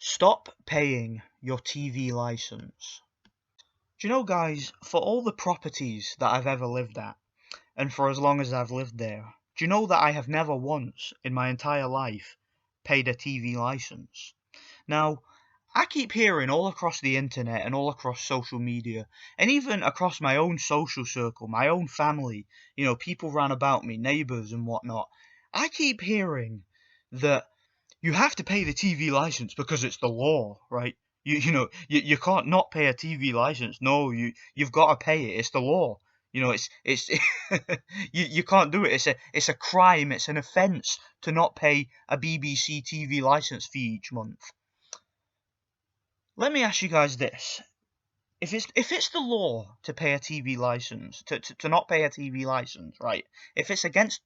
Stop paying your TV license. Do you know, guys, for all the properties that I've ever lived at, and for as long as I've lived there, do you know that I have never once in my entire life paid a TV license? Now, I keep hearing all across the internet and all across social media, and even across my own social circle, my own family, people round about me, neighbours and whatnot. I keep hearing that you have to pay the TV license because it's the law, right? You can't not pay a TV license. No, you've got to pay it. It's the law. It's you can't do it. It's a crime. It's an offence to not pay a BBC TV license fee each month. Let me ask you guys this: if it's the law to pay a TV license, to not pay a TV license, right? If it's against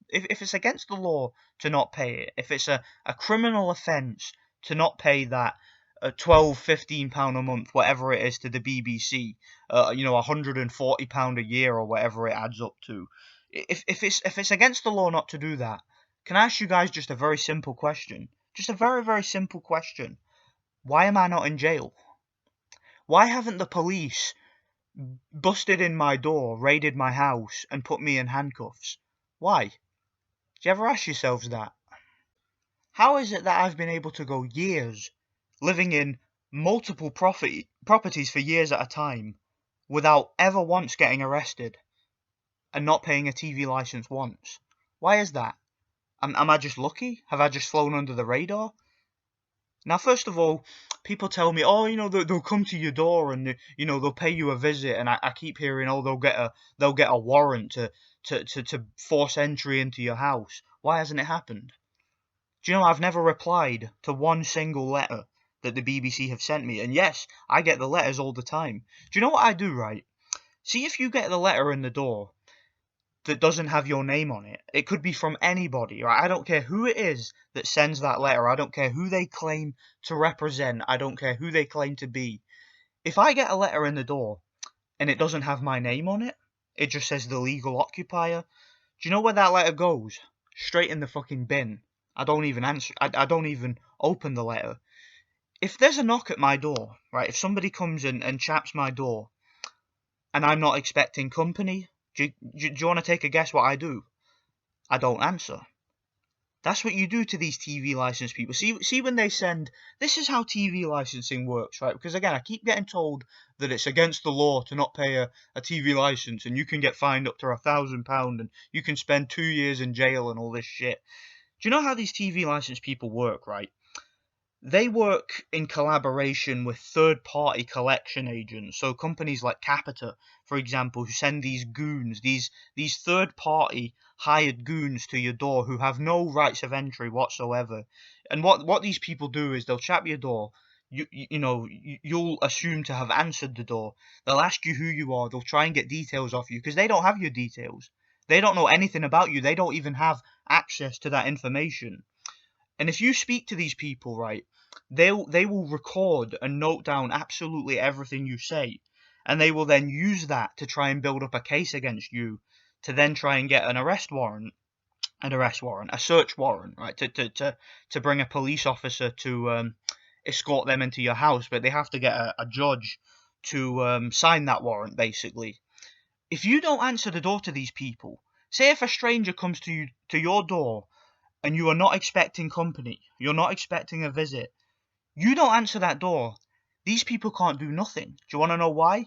the law to not pay it, if it's a criminal offence to not pay that £12-15 a month, whatever it is, to the BBC, £140 a year or whatever it adds up to, if it's against the law not to do that, can I ask you guys just a very simple question? Just a very, very simple question. Why am I not in jail? Why haven't the police busted in my door, raided my house, and put me in handcuffs? Why? Do you ever ask yourselves that? How is it that I've been able to go years living in multiple properties for years at a time without ever once getting arrested and not paying a TV license once? Why is that? Am I just lucky? Have I just flown under the radar? Now, first of all, people tell me, oh, they'll come to your door and they'll pay you a visit, and I keep hearing, oh, they'll get a warrant to force entry into your house. Why hasn't it happened? Do you know I've never replied to one single letter that the BBC have sent me, and yes, I get the letters all the time. Do you know what I do, right? See, if you get the letter in the door that doesn't have your name on it, it could be from anybody, right? I don't care who it is that sends that letter. I don't care who they claim to represent. I don't care who they claim to be. If I get a letter in the door and it doesn't have my name on it, it just says the legal occupier, do you know where that letter goes? Straight in the fucking bin. I don't even answer. I don't even open the letter. If there's a knock at my door, right? If somebody comes in and chaps my door and I'm not expecting company, do you want to take a guess what I do? I don't answer. That's what you do to these TV license people. See when they send, this is how TV licensing works, right? Because again, I keep getting told that it's against the law to not pay a TV license, and you can get fined up to £1,000, and you can spend 2 years in jail and all this shit. Do you know how these TV license people work, right? They work in collaboration with third-party collection agents. So companies like Capita, for example, who send these goons, these third-party hired goons to your door who have no rights of entry whatsoever. And what these people do is they'll chap your door. You'll assume to have answered the door. They'll ask you who you are. They'll try and get details off you because they don't have your details. They don't know anything about you. They don't even have access to that information. And if you speak to these people, right, they will record and note down absolutely everything you say, and they will then use that to try and build up a case against you, to then try and get a search warrant, right, to bring a police officer to escort them into your house, but they have to get a judge to sign that warrant, basically. If you don't answer the door to these people, say if a stranger comes to your door and you are not expecting company, you're not expecting a visit, you don't answer that door, these people can't do nothing. Do you want to know why?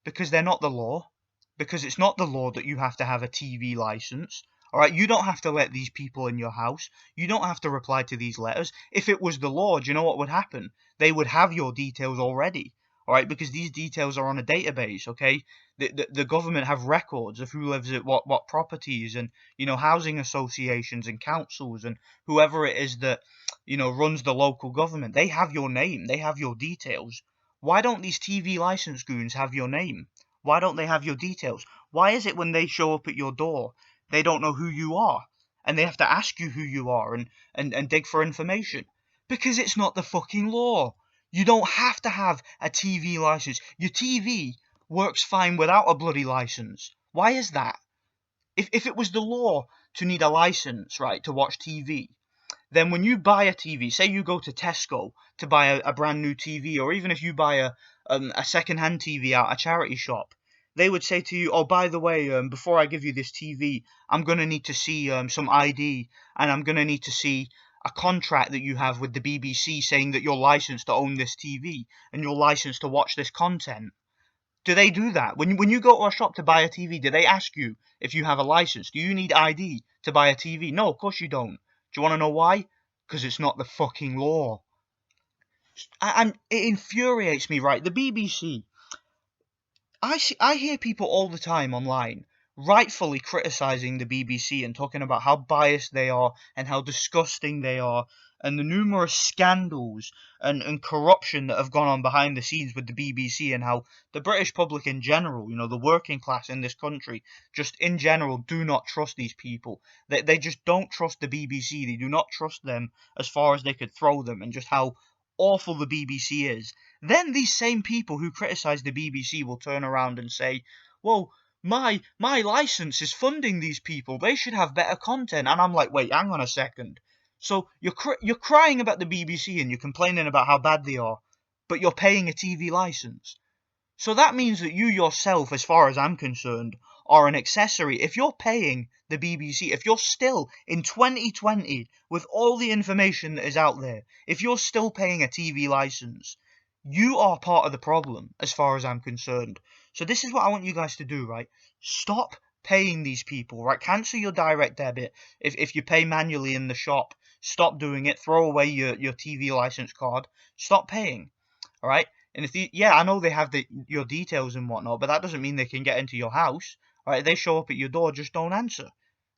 Because they're not the law. Because it's not the law that you have to have a TV license. Alright, you don't have to let these people in your house. You don't have to reply to these letters. If it was the law, do you know what would happen? They would have your details already. Alright, because these details are on a database, okay? The government have records of who lives at what properties, and housing associations and councils and whoever it is that runs the local government. They have your name, they have your details. Why don't these TV license goons have your name? Why don't they have your details? Why is it when they show up at your door, they don't know who you are, and they have to ask you who you are and dig for information? Because it's not the fucking law. You don't have to have a TV license. Your TV works fine without a bloody license. Why is that? If it was the law to need a license, right, to watch TV, then when you buy a TV, say you go to Tesco to buy a brand new TV, or even if you buy a second-hand TV at a charity shop, they would say to you, "Oh, by the way, before I give you this TV, I'm gonna need to see some ID, and I'm gonna need to see a contract that you have with the BBC saying that you're licensed to own this TV and you're licensed to watch this content." Do they do that? When you go to a shop to buy a TV, do they ask you if you have a license? Do you need ID to buy a TV? No, of course you don't. Do you want to know why? Because it's not the fucking law. And it infuriates me, right? The BBC, I hear people all the time online rightfully criticizing the BBC and talking about how biased they are and how disgusting they are and the numerous scandals and corruption that have gone on behind the scenes with the BBC and how the British public in general, the working class in this country, just in general do not trust these people. They just don't trust the BBC. They do not trust them as far as they could throw them, and just how awful the BBC is. Then these same people who criticise the BBC will turn around and say, "Well, my license is funding these people. They should have better content." And I'm like, "Wait, hang on a second. So you're crying about the BBC and you're complaining about how bad they are, but you're paying a TV license. So that means that you yourself, as far as I'm concerned, are an accessory. If you're paying the BBC, if you're still in 2020 with all the information that is out there, if you're still paying a TV license, you are part of the problem, as far as I'm concerned. So this is what I want you guys to do, right? Stop paying these people, right? Cancel your direct debit. If you pay manually in the shop, stop doing it. Throw away your TV license card. Stop paying, all right? And yeah, I know they have your details and whatnot, but that doesn't mean they can get into your house. All right, they show up at your door, just don't answer.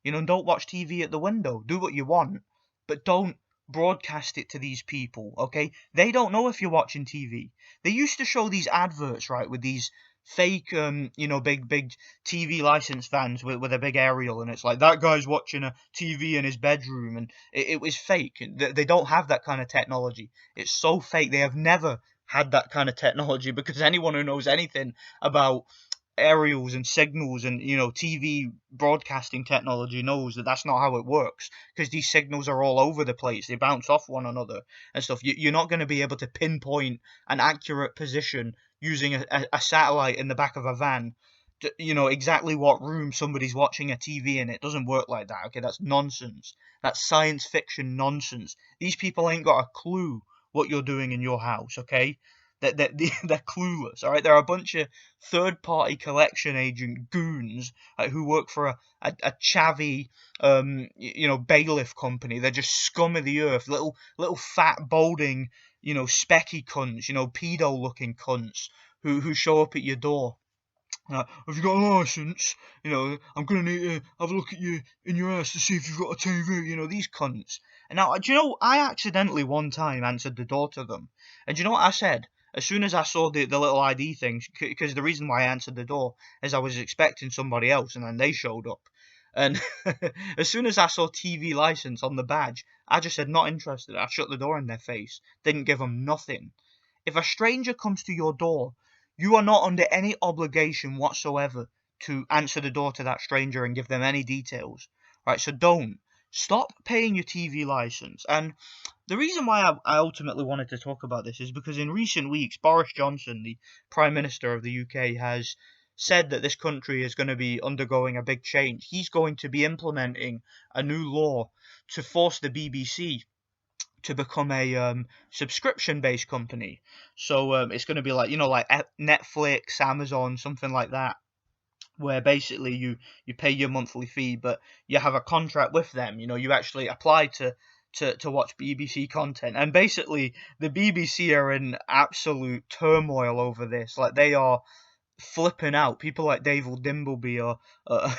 Don't watch TV at the window. Do what you want, but don't broadcast it to these people, okay? They don't know if you're watching TV. They used to show these adverts, right, with these fake, big TV license vans with a big aerial, and it's like, that guy's watching a TV in his bedroom, and it was fake. They don't have that kind of technology. It's so fake. They have never had that kind of technology, because anyone who knows anything about aerials and signals and TV broadcasting technology knows that that's not how it works, because these signals are all over the place. They bounce off one another and stuff. You're not going to be able to pinpoint an accurate position using a satellite in the back of a van exactly what room somebody's watching a TV in. It doesn't work like that, okay? That's nonsense. That's science fiction nonsense. These people ain't got a clue what you're doing in your house, okay? They're clueless, all right? They're a bunch of third-party collection agent goons who work for a chavvy, bailiff company. They're just scum of the earth, little fat, balding, specky cunts, pedo-looking cunts who show up at your door. Have you got a license? I'm gonna need to have a look at you in your house to see if you've got a TV. These cunts. And now, do you know, I accidentally one time answered the door to them. And do you know what I said? As soon as I saw the little ID things, because the reason why I answered the door is I was expecting somebody else, and then they showed up. And as soon as I saw TV license on the badge, I just said, not interested. I shut the door in their face. Didn't give them nothing. If a stranger comes to your door, you are not under any obligation whatsoever to answer the door to that stranger and give them any details. Right, so don't. Stop paying your TV license. And the reason why I ultimately wanted to talk about this is because in recent weeks, Boris Johnson, the Prime Minister of the UK, has said that this country is going to be undergoing a big change. He's going to be implementing a new law to force the BBC to become a subscription-based company. So it's going to be like like Netflix, Amazon, something like that, where basically you pay your monthly fee, but you have a contract with them. You actually apply to watch BBC content, and basically the BBC are in absolute turmoil over this. Like, they are flipping out. People like David Dimbleby are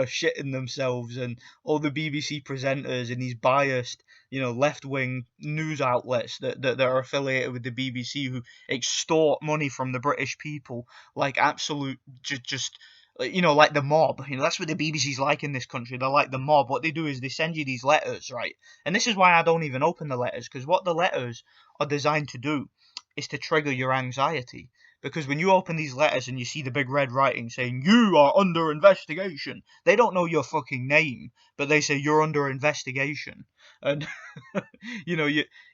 shitting themselves, and all the BBC presenters and these biased, left-wing news outlets that are affiliated with the BBC, who extort money from the British people like absolute just like the mob. That's what the BBC's like in this country. They're like the mob. What they do is they send you these letters, right? And this is why I don't even open the letters, because what the letters are designed to do is to trigger your anxiety. Because when you open these letters and you see the big red writing saying, you are under investigation, they don't know your fucking name, but they say you're under investigation. And,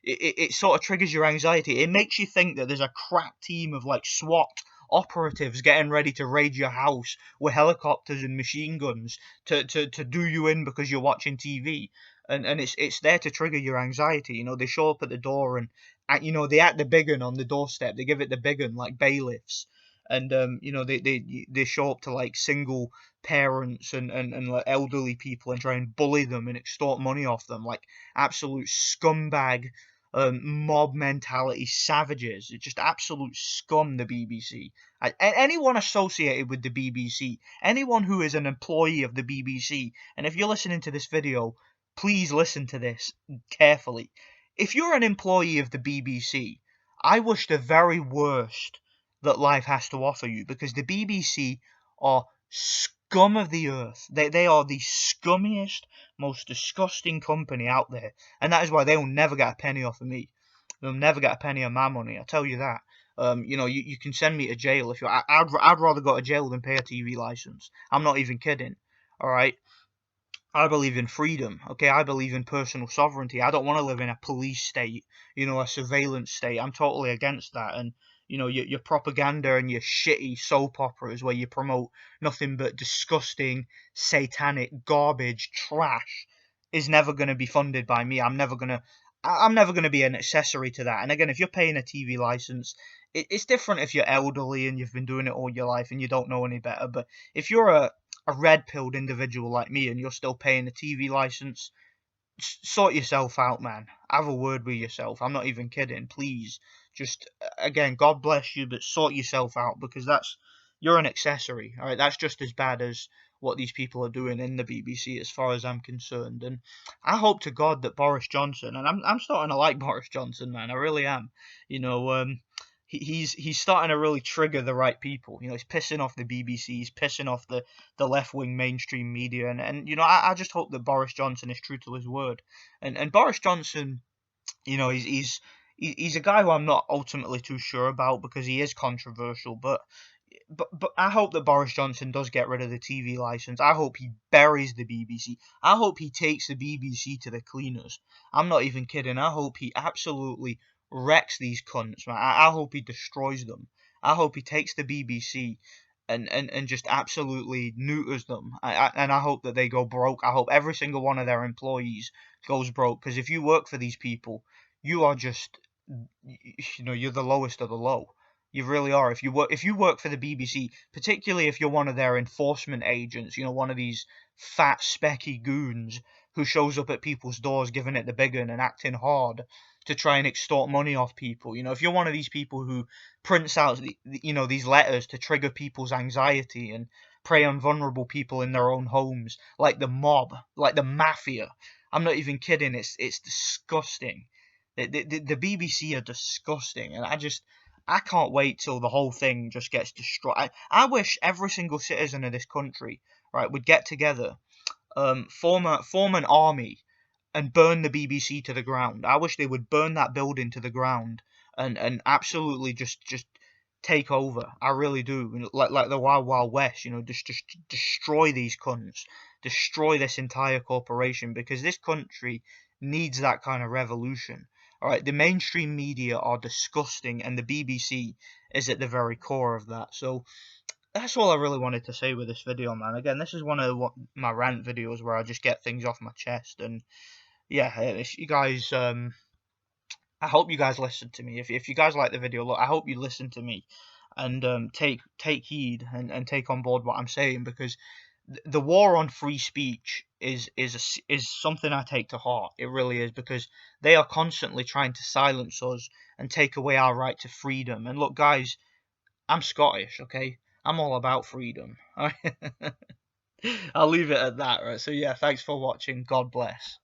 it sort of triggers your anxiety. It makes you think that there's a crack team of like SWAT operatives getting ready to raid your house with helicopters and machine guns to do you in because you're watching TV. And it's there to trigger your anxiety. They show up at the door and they act the big un on the doorstep. They give it the big un like bailiffs, and they show up to like single parents and like elderly people and try and bully them and extort money off them like absolute scumbag, mob mentality savages. It's just absolute scum. The BBC. Anyone associated with the BBC, anyone who is an employee of the BBC, and if you're listening to this video, please listen to this carefully. If you're an employee of the BBC, I wish the very worst that life has to offer you, because the BBC are scum of the earth. They are the scummiest, most disgusting company out there, and that is why they will never get a penny off of me. They'll never get a penny of my money. I tell you that. You can send me to jail if you. I'd rather go to jail than pay a TV license. I'm not even kidding. All right. I believe in freedom, okay? I believe in personal sovereignty. I don't want to live in a police state, a surveillance state. I'm totally against that. And, your propaganda and your shitty soap operas where you promote nothing but disgusting, satanic, garbage, trash is never going to be funded by me. I'm never going to be an accessory to that. And again, if you're paying a TV license, it's different if you're elderly and you've been doing it all your life and you don't know any better. But if you're a red-pilled individual like me and you're still paying a TV license, sort yourself out, man. Have a word with yourself. I'm not even kidding. Please, just, again, God bless you, but sort yourself out, because you're an accessory, all right? That's just as bad as what these people are doing in the BBC, as far as I'm concerned. And I hope to God that Boris Johnson, and I'm starting to like Boris Johnson, man. I really am. He's starting to really trigger the right people. He's pissing off the BBC, he's pissing off the left-wing mainstream media, and I just hope that Boris Johnson is true to his word. And Boris Johnson, he's a guy who I'm not ultimately too sure about, because he is controversial, but I hope that Boris Johnson does get rid of the TV license. I hope he buries the BBC. I hope he takes the BBC to the cleaners. I'm not even kidding. I hope he absolutely wrecks these cunts, man. I hope he destroys them. I hope he takes the BBC and just absolutely neuters them. And I hope that they go broke. I hope every single one of their employees goes broke. Because if you work for these people, you are just, you're the lowest of the low. You really are. If you work for the BBC, particularly if you're one of their enforcement agents, one of these fat specky goons who shows up at people's doors giving it the big un and acting hard to try and extort money off people. If you're one of these people who prints out these letters to trigger people's anxiety and prey on vulnerable people in their own homes, like the mob, like the mafia. I'm not even kidding. It's disgusting. The BBC are disgusting, and I can't wait till the whole thing just gets destroyed. I wish every single citizen of this country, right, would get together, form an army, and burn the BBC to the ground. I wish they would burn that building to the ground and absolutely just take over. I really do. Like the Wild Wild West, just destroy these cunts, destroy this entire corporation, because this country needs that kind of revolution. All right, the mainstream media are disgusting, and the BBC is at the very core of that. So that's all I really wanted to say with this video, man. Again, this is one of my rant videos where I just get things off my chest. And yeah, if you guys, I hope you guys listen to me. If you guys like the video, look, I hope you listen to me and take heed and take on board what I'm saying, because the war on free speech is something I take to heart. It really is, because they are constantly trying to silence us and take away our right to freedom. And look, guys, I'm Scottish, okay? I'm all about freedom. I'll leave it at that, right? So yeah, thanks for watching. God bless.